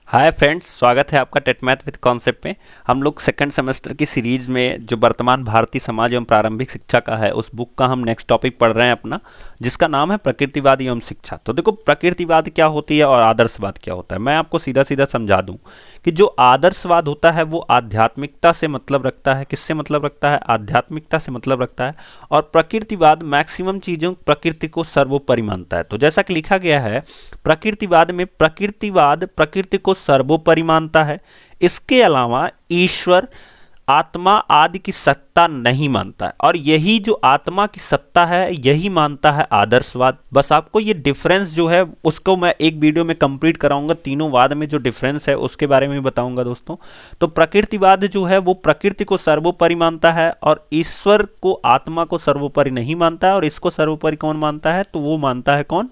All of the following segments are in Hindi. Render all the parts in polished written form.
हाय फ्रेंड्स, स्वागत है आपका टेट मैथ विद कॉन्सेप्ट में। हम लोग सेकंड सेमेस्टर की सीरीज में जो वर्तमान भारतीय समाज एवं प्रारंभिक शिक्षा का है उस बुक का हम नेक्स्ट टॉपिक पढ़ रहे हैं अपना, जिसका नाम है प्रकृतिवाद एवं शिक्षा। तो देखो, प्रकृतिवाद क्या होती है और आदर्शवाद क्या होता है, मैं आपको सीधा सीधा समझा दूं कि जो आदर्शवाद होता है वो आध्यात्मिकता से मतलब रखता है। किससे मतलब रखता है? आध्यात्मिकता से मतलब रखता है। और प्रकृतिवाद मैक्सिमम चीज़ों प्रकृति को सर्वोपरि मानता है। तो जैसा कि लिखा गया है, प्रकृतिवाद में प्रकृतिवाद प्रकृति को सर्वोपरि मानता है। इसके अलावा ईश्वर, आत्मा आदि की सत्ता नहीं मानता है। और यही जो आत्मा की सत्ता है यही मानता है आदर्शवाद। बस आपको ये डिफरेंस जो है उसको मैं एक वीडियो में कंप्लीट कराऊंगा। तीनों वाद में जो डिफरेंस है उसके बारे में बताऊंगा दोस्तों। तो प्रकृतिवाद जो है वो प्रकृति को सर्वोपरि मानता है और ईश्वर को, आत्मा को सर्वोपरि नहीं मानता है। और इसको सर्वोपरि कौन मानता है? तो वो मानता है कौन?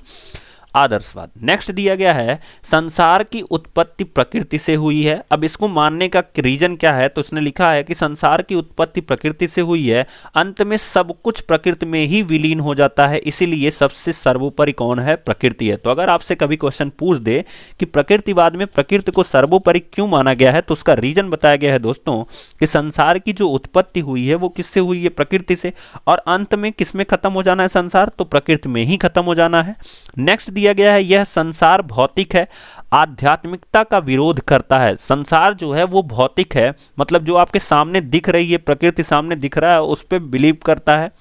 आदर्शवाद। नेक्स्ट दिया गया है, संसार की उत्पत्ति प्रकृति से हुई है। अब इसको मानने का रीजन क्या है? तो उसने लिखा है कि संसार की उत्पत्ति प्रकृति से हुई है, अंत में सब कुछ प्रकृति में ही विलीन हो जाता है, इसीलिए सबसे सर्वोपरि कौन है? प्रकृति है। तो अगर आपसे कभी क्वेश्चन पूछ दे कि प्रकृतिवाद में प्रकृति को सर्वोपरि क्यों माना गया है, तो उसका रीजन बताया गया है दोस्तों कि संसार की जो उत्पत्ति हुई है वो किससे हुई है? प्रकृति से। और अंत में किसमें खत्म हो जाना है संसार? तो प्रकृति में ही खत्म हो जाना है। नेक्स्ट दिया गया है, यह संसार भौतिक है, आध्यात्मिकता का विरोध करता है। संसार जो है वो भौतिक है, मतलब जो आपके सामने दिख रही है, प्रकृति सामने दिख रहा है, उस पर बिलीव करता है।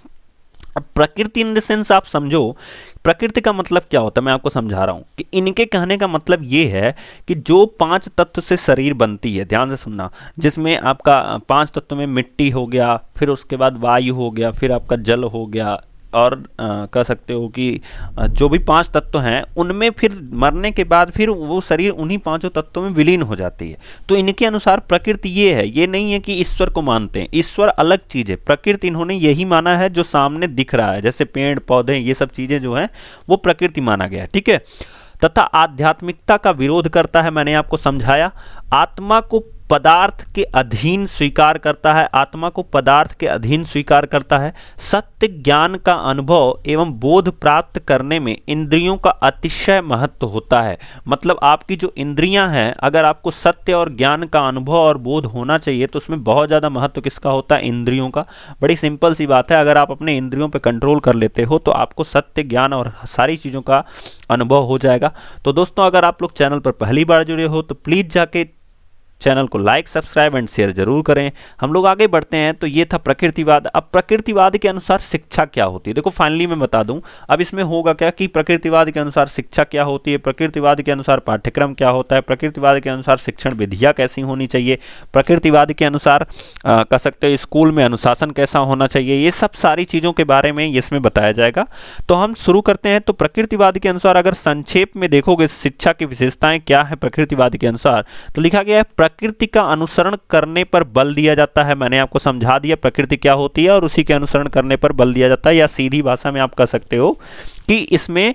अब प्रकृति इन द सेंस आप समझो, प्रकृति का मतलब क्या होता है मैं आपको समझा रहा हूं कि इनके कहने का मतलब ये है कि जो 5 तत्व से शरीर बनती है, ध्यान से सुनना, जिसमें आपका 5 तत्व में मिट्टी हो गया, फिर उसके बाद वायु हो गया, फिर आपका जल हो गया, और कह सकते हो कि जो भी 5 तत्व हैं उनमें फिर मरने के बाद फिर वो शरीर उन्हीं 5 तत्वों में विलीन हो जाती है। तो इनके अनुसार प्रकृति ये है, ये नहीं है कि ईश्वर को मानते हैं। ईश्वर अलग चीज़ है, प्रकृति इन्होंने यही माना है जो सामने दिख रहा है, जैसे पेड़ पौधे, ये सब चीज़ें जो हैं वो प्रकृति माना गया है, ठीक है। तथा आध्यात्मिकता का विरोध करता है, मैंने आपको समझाया। आत्मा को पदार्थ के अधीन स्वीकार करता है, आत्मा को पदार्थ के अधीन स्वीकार करता है। सत्य ज्ञान का अनुभव एवं बोध प्राप्त करने में इंद्रियों का अतिशय महत्व होता है। मतलब आपकी जो इंद्रियां हैं, अगर आपको सत्य और ज्ञान का अनुभव और बोध होना चाहिए तो उसमें बहुत ज़्यादा महत्व किसका होता है? इंद्रियों का। बड़ी सिंपल सी बात है, अगर आप अपने इंद्रियों पर कंट्रोल कर लेते हो तो आपको सत्य, ज्ञान और सारी चीज़ों का अनुभव हो जाएगा। तो दोस्तों, अगर आप लोग चैनल पर पहली बार जुड़े हो तो प्लीज़ जाके चैनल को लाइक, सब्सक्राइब एंड शेयर जरूर करें। हम लोग आगे बढ़ते हैं। तो ये था प्रकृतिवाद। अब प्रकृतिवाद के अनुसार शिक्षा क्या होती है? देखो, फाइनली मैं बता दूं, अब इसमें होगा क्या कि प्रकृतिवाद के अनुसार शिक्षा क्या होती है, प्रकृतिवाद के अनुसार पाठ्यक्रम क्या होता है, प्रकृतिवाद के अनुसार शिक्षण विधियाँ कैसी होनी चाहिए, प्रकृतिवाद के अनुसार कह सकते हो स्कूल में अनुशासन कैसा होना चाहिए, ये सब सारी चीज़ों के बारे में इसमें बताया जाएगा। तो हम शुरू करते हैं। तो प्रकृतिवाद के अनुसार अगर संक्षेप में देखोगे शिक्षा की विशेषताएं क्या है प्रकृतिवाद के अनुसार, तो लिखा गया है प्रकृति का अनुसरण करने पर बल दिया जाता है। मैंने आपको समझा दिया प्रकृति क्या होती है और उसी के अनुसरण करने पर बल दिया जाता है। या सीधी भाषा में आप कह सकते हो कि इसमें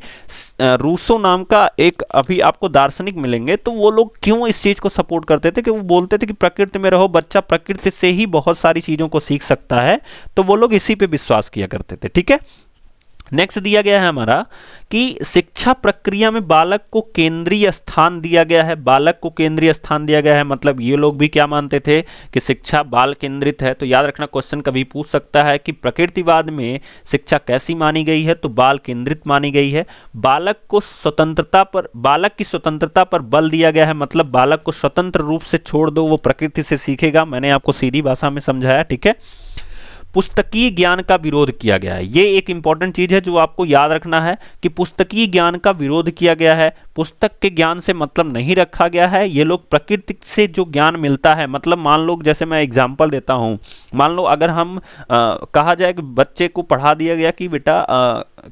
रूसो नाम का एक अभी आपको दार्शनिक मिलेंगे, तो वो लोग क्यों इस चीज को सपोर्ट करते थे कि वो बोलते थे कि प्रकृति में रहो, बच्चा प्रकृति से ही बहुत सारी चीजों को सीख सकता है। तो वो लोग इसी पे विश्वास किया करते थे, ठीक है। नेक्स्ट दिया गया है हमारा कि शिक्षा प्रक्रिया में बालक को केंद्रीय स्थान दिया गया है। बालक को केंद्रीय स्थान दिया गया है, मतलब ये लोग भी क्या मानते थे कि शिक्षा बाल केंद्रित है। तो याद रखना, क्वेश्चन कभी पूछ सकता है कि प्रकृतिवाद में शिक्षा कैसी मानी गई है, तो बाल केंद्रित मानी गई है। बालक को स्वतंत्रता पर, बालक की स्वतंत्रता पर बल दिया गया है, मतलब बालक को स्वतंत्र रूप से छोड़ दो, वो प्रकृति से सीखेगा। मैंने आपको सीधी भाषा में समझाया, ठीक है। पुस्तकीय ज्ञान का विरोध किया गया है। ये एक इंपॉर्टेंट चीज है जो आपको याद रखना है कि पुस्तकीय ज्ञान का विरोध किया गया है। पुस्तक के ज्ञान से मतलब नहीं रखा गया है। ये लोग प्रकृति से जो ज्ञान मिलता है, मतलब मान लो, जैसे मैं एग्जांपल देता हूँ, मान लो अगर हम कहा जाए कि बच्चे को पढ़ा दिया गया कि बेटा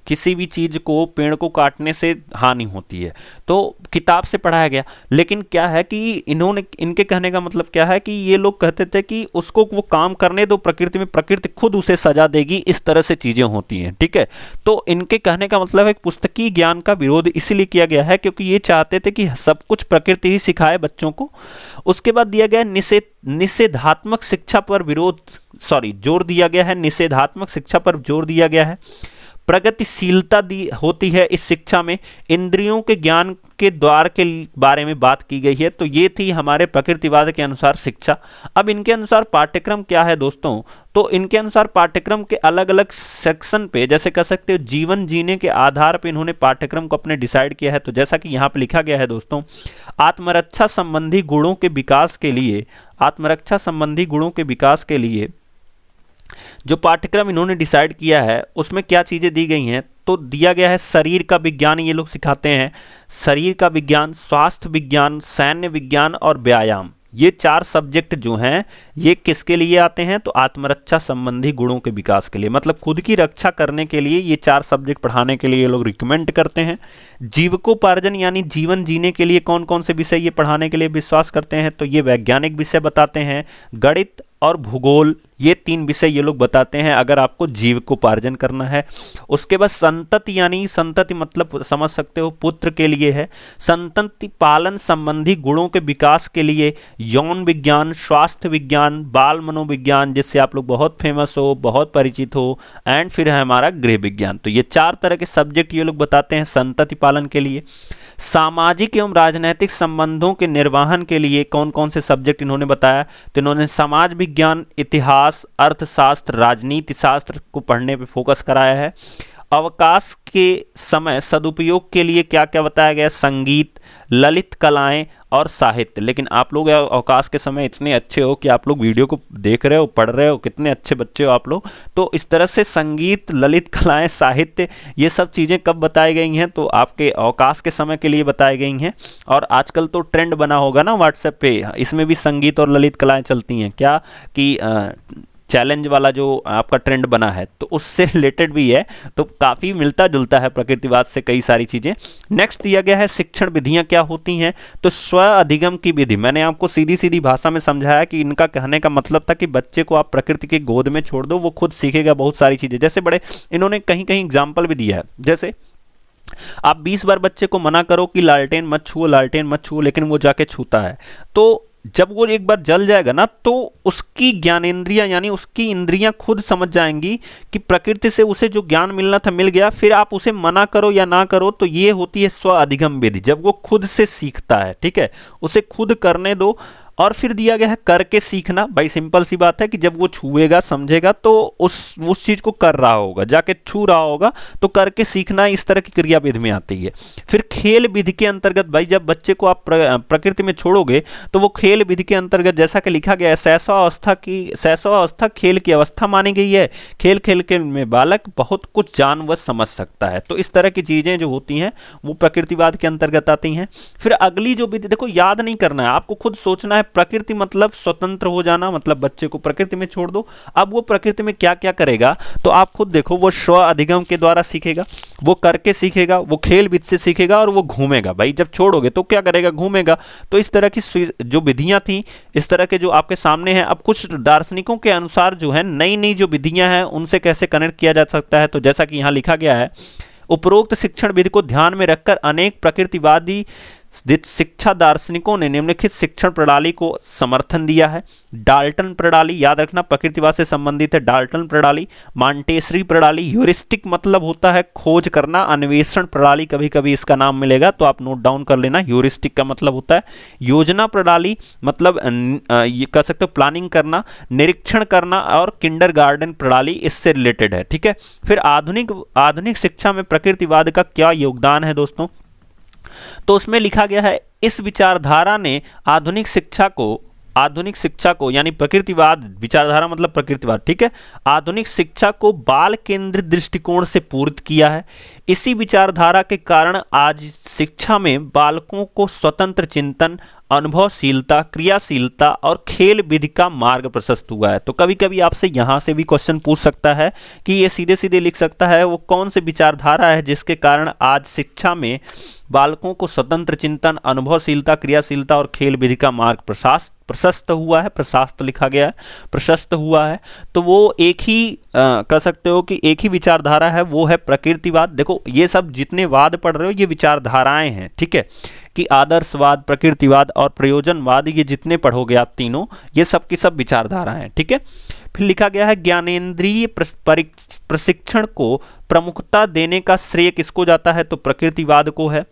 किसी भी चीज को, पेड़ को काटने से हानि होती है, तो किताब से पढ़ाया गया। लेकिन क्या है कि इनके कहने का मतलब क्या है कि ये लोग कहते थे कि उसको वो काम करने दो प्रकृति में, प्रकृति खुद उसे सजा देगी, इस तरह से चीजें होती हैं, ठीक है। तो इनके कहने का मतलब है कि पुस्तकीय ज्ञान का विरोध इसलिए किया गया है क्योंकि ये चाहते थे कि सब कुछ प्रकृति ही सिखाए बच्चों को। उसके बाद दिया गया निषेधात्मक शिक्षा पर जोर दिया गया है। निषेधात्मक शिक्षा पर जोर दिया गया है। प्रगतिशीलता दी होती है इस शिक्षा में, इंद्रियों के ज्ञान के द्वार के बारे में बात की गई है। तो ये थी हमारे प्रकृतिवाद के अनुसार शिक्षा। अब इनके अनुसार पाठ्यक्रम क्या है दोस्तों, तो इनके अनुसार पाठ्यक्रम के अलग अलग सेक्शन पे, जैसे कह सकते हो जीवन जीने के आधार पे इन्होंने पाठ्यक्रम को अपने डिसाइड किया है। तो जैसा कि यहाँ पे लिखा गया है दोस्तों, आत्मरक्षा संबंधी गुणों के विकास के लिए, आत्मरक्षा संबंधी गुणों के विकास के लिए जो पाठ्यक्रम इन्होंने डिसाइड किया है उसमें क्या चीज़ें दी गई हैं, तो दिया गया है शरीर का विज्ञान, ये लोग सिखाते हैं शरीर का विज्ञान, स्वास्थ्य विज्ञान, सैन्य विज्ञान और व्यायाम। ये 4 सब्जेक्ट जो हैं ये किसके लिए आते हैं, तो आत्मरक्षा संबंधी गुणों के विकास के लिए, मतलब खुद की रक्षा करने के लिए ये 4 सब्जेक्ट पढ़ाने के लिए ये लोग रिकमेंड करते हैं। जीविकोपार्जन यानी जीवन जीने के लिए कौन कौन से विषय ये पढ़ाने के लिए विश्वास करते हैं, तो ये वैज्ञानिक विषय बताते हैं, गणित और भूगोल, ये 3 विषय ये लोग बताते हैं अगर आपको जीविकोपार्जन करना है। उसके बाद संतति, यानी संतति मतलब समझ सकते हो पुत्र के लिए है, संतति पालन संबंधी गुणों के विकास के लिए यौन विज्ञान, स्वास्थ्य विज्ञान, बाल मनोविज्ञान जिससे आप लोग बहुत फेमस हो, बहुत परिचित हो, एंड फिर है हमारा गृह विज्ञान। तो ये 4 तरह के सब्जेक्ट ये लोग बताते हैं संतति पालन के लिए। सामाजिक एवं राजनैतिक संबंधों के निर्वहन के लिए कौन कौन से सब्जेक्ट इन्होंने बताया, तो इन्होंने समाज विज्ञान, इतिहास, अर्थशास्त्र, राजनीति शास्त्र को पढ़ने पे फोकस कराया है। अवकाश के समय सदुपयोग के लिए क्या क्या बताया गया, संगीत, ललित कलाएं और साहित्य। लेकिन आप लोग अवकाश के समय इतने अच्छे हो कि आप लोग वीडियो को देख रहे हो, पढ़ रहे हो, कितने अच्छे बच्चे हो आप लोग। तो इस तरह से संगीत, ललित कलाएं, साहित्य, ये सब चीज़ें कब बताई गई हैं, तो आपके अवकाश के समय के लिए बताई गई हैं। और आजकल तो ट्रेंड बना होगा ना व्हाट्सएप पे, इसमें भी संगीत और ललित कलाएं चलती हैं क्या, कि चैलेंज वाला जो आपका ट्रेंड बना है, तो उससे रिलेटेड भी है। तो काफ़ी मिलता जुलता है प्रकृतिवाद से कई सारी चीज़ें। नेक्स्ट दिया गया है शिक्षण विधियां क्या होती हैं, तो स्व अधिगम की विधि। मैंने आपको सीधी सीधी भाषा में समझाया कि इनका कहने का मतलब था कि बच्चे को आप प्रकृति के गोद में छोड़ दो, वो खुद सीखेगा बहुत सारी चीज़ें। जैसे बड़े इन्होंने कहीं कहीं एग्जाम्पल भी दिया है, जैसे आप 20 बार बच्चे को मना करो कि लालटेन मत छुओ, लालटेन मत छुओ, लेकिन वो जाके छूता है। तो जब वो एक बार जल जाएगा ना, तो उसकी ज्ञानेंद्रियां यानी उसकी इंद्रियां खुद समझ जाएंगी कि प्रकृति से उसे जो ज्ञान मिलना था मिल गया। फिर आप उसे मना करो या ना करो, तो ये होती है स्व अधिगम विधि, जब वो खुद से सीखता है। ठीक है, उसे खुद करने दो। और फिर दिया गया है करके सीखना। भाई सिंपल सी बात है कि जब वो छुएगा समझेगा तो उस चीज को कर रहा होगा, जाके छू रहा होगा, तो करके सीखना इस तरह की क्रिया विधि में आती है। फिर खेल विधि के अंतर्गत, भाई जब बच्चे को आप प्रकृति में छोड़ोगे तो वो खेल विधि के अंतर्गत, जैसा कि लिखा गया है, शैशवावस्था खेल की अवस्था मानी गई है। खेल खेल के में बालक बहुत कुछ जान व समझ सकता है। तो इस तरह की चीजें जो होती हैं वो प्रकृतिवाद के अंतर्गत आती हैं। फिर अगली जो विधि, देखो याद नहीं करना है, आपको खुद सोचना है। प्रकृति मतलब स्वतंत्र हो जाना, मतलब बच्चे को प्रकृति में छोड़ दो। अब वो प्रकृति में क्या क्या करेगा तो आप खुद देखो, वो स्व अधिगम के द्वारा सीखेगा, वो करके सीखेगा, वो खेल विधि से सीखेगा और वो घूमेगा। भाई जब छोड़ोगे तो क्या करेगा, घूमेगा। तो इस तरह की जो विधियां थी, इस तरह के जो आपके सामने हैं। अब कुछ दार्शनिकों के अनुसार जो है नई नई जो विधियां हैं उनसे कैसे कनेक्ट किया जा सकता है, तो जैसा कि यहाँ लिखा गया है, उपरोक्त शिक्षण विधि को ध्यान में रखकर अनेक प्रकृतिवादी शिक्षा दार्शनिकों ने निम्नलिखित शिक्षण प्रणाली को समर्थन दिया है। डाल्टन प्रणाली, याद रखना प्रकृतिवाद से संबंधित है। डाल्टन प्रणाली, मॉन्टेसरी प्रणाली, ह्यूरिस्टिक मतलब होता है खोज करना, अन्वेषण प्रणाली कभी कभी इसका नाम मिलेगा तो आप नोट डाउन कर लेना। ह्यूरिस्टिक का मतलब होता है योजना प्रणाली, मतलब ये कह सकते हो प्लानिंग करना, निरीक्षण करना, और किंडरगार्टन प्रणाली इससे रिलेटेड है। ठीक है, फिर आधुनिक शिक्षा में प्रकृतिवाद का क्या योगदान है दोस्तों, तो उसमें लिखा गया है, इस विचारधारा ने आधुनिक शिक्षा को यानी प्रकृतिवाद, विचारधारा मतलब प्रकृतिवाद, ठीक है, आधुनिक शिक्षा को बाल केंद्रित दृष्टिकोण से पूरित किया है। इसी विचारधारा के कारण आज शिक्षा में बालकों को स्वतंत्र चिंतन, अनुभवशीलता, क्रियाशीलता और खेल विधि का मार्ग प्रशस्त हुआ है। तो कभी कभी आपसे यहाँ से भी क्वेश्चन पूछ सकता है कि ये सीधे सीधे लिख सकता है वो कौन सी विचारधारा है जिसके कारण आज शिक्षा में बालकों को स्वतंत्र चिंतन, अनुभवशीलता, क्रियाशीलता और खेल विधि का मार्ग प्रशस्त हुआ है। प्रशस्त लिखा गया है, प्रशस्त हुआ है। तो वो एक ही कह सकते हो कि एक ही विचारधारा है, वो है प्रकृतिवाद। देखो ये सब जितने वाद पढ़ रहे हो ये विचारधाराएं हैं। ठीक है, कि आदर्शवाद, प्रकृतिवाद और प्रयोजनवाद, ये जितने पढ़ोगे आप तीनों, ये सब की सब विचारधाराएं हैं। ठीक है, फिर लिखा गया है ज्ञानेंद्रिय प्रशिक्षण को प्रमुखता देने का श्रेय किसको जाता है, तो प्रकृतिवाद को है।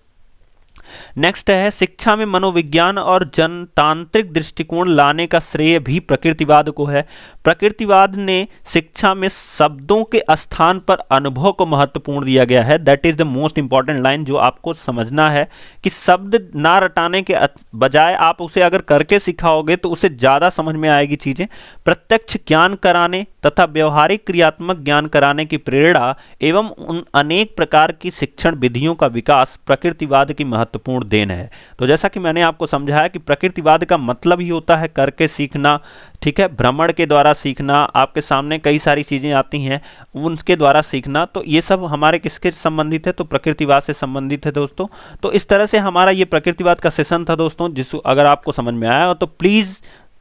नेक्स्ट है शिक्षा में मनोविज्ञान और जनतांत्रिक दृष्टिकोण लाने का श्रेय भी प्रकृतिवाद को है। प्रकृतिवाद ने शिक्षा में शब्दों के स्थान पर अनुभव को महत्वपूर्ण दिया गया है। That is the most important line जो आपको समझना है कि शब्द ना रटाने के बजाय आप उसे अगर करके सिखाओगे तो उसे ज़्यादा समझ में आएगी चीज़ें। प्रत्यक्ष ज्ञान कराने तथा व्यवहारिक क्रियात्मक ज्ञान कराने की प्रेरणा एवं उन अनेक प्रकार की शिक्षण विधियों का विकास प्रकृतिवाद की महत्वपूर्ण देन है। तो जैसा कि मैंने आपको समझाया कि प्रकृतिवाद का मतलब ही होता है करके सीखना, ठीक है, भ्रमण के द्वारा सीखना, आपके सामने कई सारी चीज़ें आती हैं उनके द्वारा सीखना। तो ये सब हमारे किसके संबंधित है, तो प्रकृतिवाद से संबंधित है दोस्तों। तो इस तरह से हमारा ये प्रकृतिवाद का सेशन था दोस्तों। अगर आपको समझ में आया हो तो प्लीज़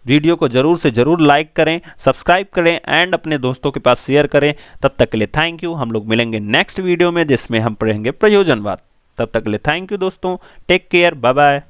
वीडियो को जरूर से जरूर लाइक करें, सब्सक्राइब करें एंड अपने दोस्तों के पास शेयर करें। तब तक के लिए थैंक यू। हम लोग मिलेंगे नेक्स्ट वीडियो में जिसमें हम पढ़ेंगे प्रयोजनवाद। तब तक के लिए थैंक यू दोस्तों, टेक केयर, बाय बाय।